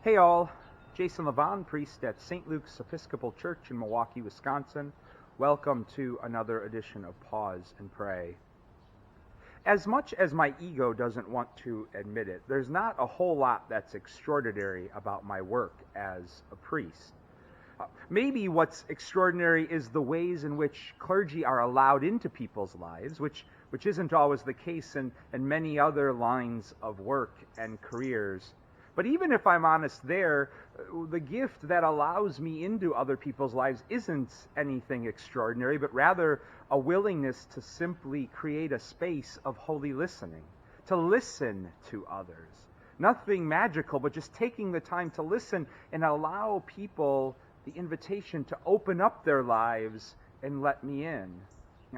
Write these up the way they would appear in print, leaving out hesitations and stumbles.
Hey all, Jason Levon, priest at St. Luke's Episcopal Church in Milwaukee, Wisconsin. Welcome to another edition of Pause and Pray. As much as my ego doesn't want to admit it, there's not a whole lot that's extraordinary about my work as a priest. Maybe what's extraordinary is the ways in which clergy are allowed into people's lives, which isn't always the case in many other lines of work and careers. But even if I'm honest there, the gift that allows me into other people's lives isn't anything extraordinary, but rather a willingness to simply create a space of holy listening, to listen to others. Nothing magical, but just taking the time to listen and allow people the invitation to open up their lives and let me in.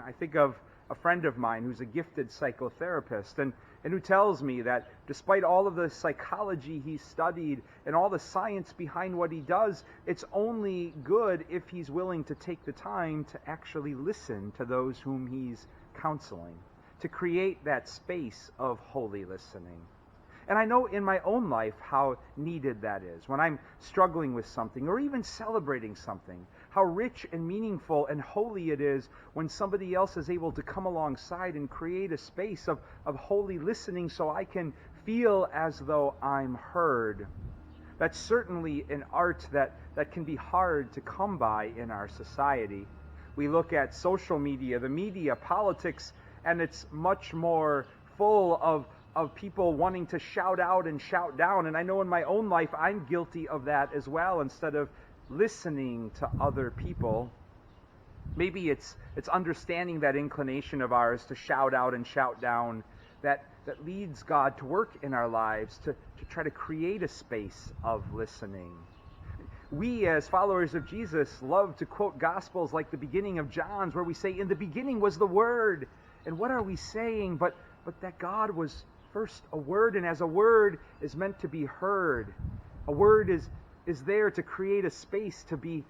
I think of a friend of mine who's a gifted psychotherapist and who tells me that despite all of the psychology he's studied and all the science behind what he does, it's only good if he's willing to take the time to actually listen to those whom he's counseling, to create that space of holy listening. And I know in my own life how needed that is. When I'm struggling with something or even celebrating something, how rich and meaningful and holy it is when somebody else is able to come alongside and create a space of holy listening so I can feel as though I'm heard. That's certainly an art that can be hard to come by in our society. We look at social media, the media, politics, and it's much more full of people wanting to shout out and shout down. And I know in my own life I'm guilty of that as well. Instead of listening to other people, maybe it's understanding that inclination of ours to shout out and shout down that leads God to work in our lives to try to create a space of listening. We, as followers of Jesus, love to quote Gospels like the beginning of John's, where we say, "In the beginning was the Word." And what are we saying? But that God was first a word, and as a word is meant to be heard, a word is there to create a space to be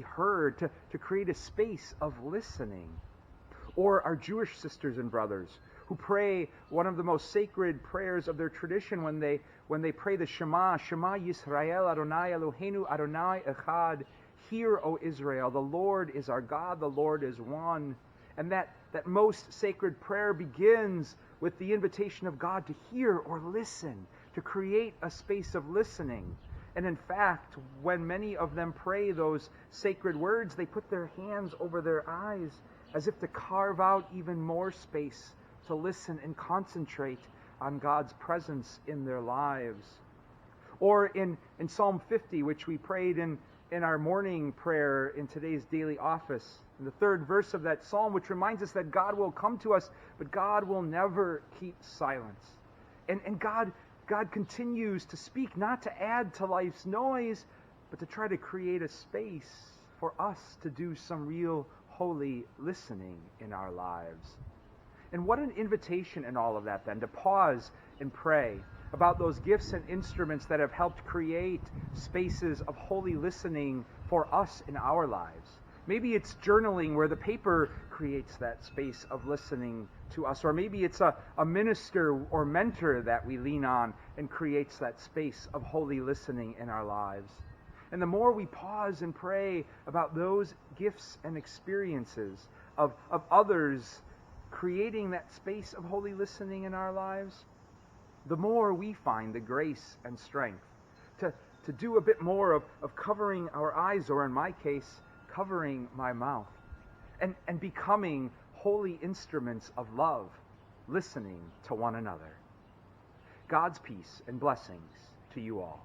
heard, to create a space of listening. Or our Jewish sisters and brothers who pray one of the most sacred prayers of their tradition when they pray the Shema Yisrael Adonai Eloheinu Adonai Echad. Hear, O Israel, the Lord is our God, the Lord is one. And that most sacred prayer begins with the invitation of God to hear or listen, to create a space of listening. And in fact, when many of them pray those sacred words, they put their hands over their eyes as if to carve out even more space to listen and concentrate on God's presence in their lives. Or in Psalm 50, which we prayed in our morning prayer in today's daily office, in the third verse of that psalm, which reminds us that God will come to us, but God will never keep silence. And God continues to speak, not to add to life's noise, but to try to create a space for us to do some real holy listening in our lives. And what an invitation in all of that then, to pause and pray about those gifts and instruments that have helped create spaces of holy listening for us in our lives. Maybe it's journaling where the paper creates that space of listening to us. Or maybe it's a minister or mentor that we lean on and creates that space of holy listening in our lives. And the more we pause and pray about those gifts and experiences of others creating that space of holy listening in our lives, the more we find the grace and strength to do a bit more of covering our eyes, or in my case, covering my mouth, and becoming holy instruments of love, listening to one another. God's peace and blessings to you all.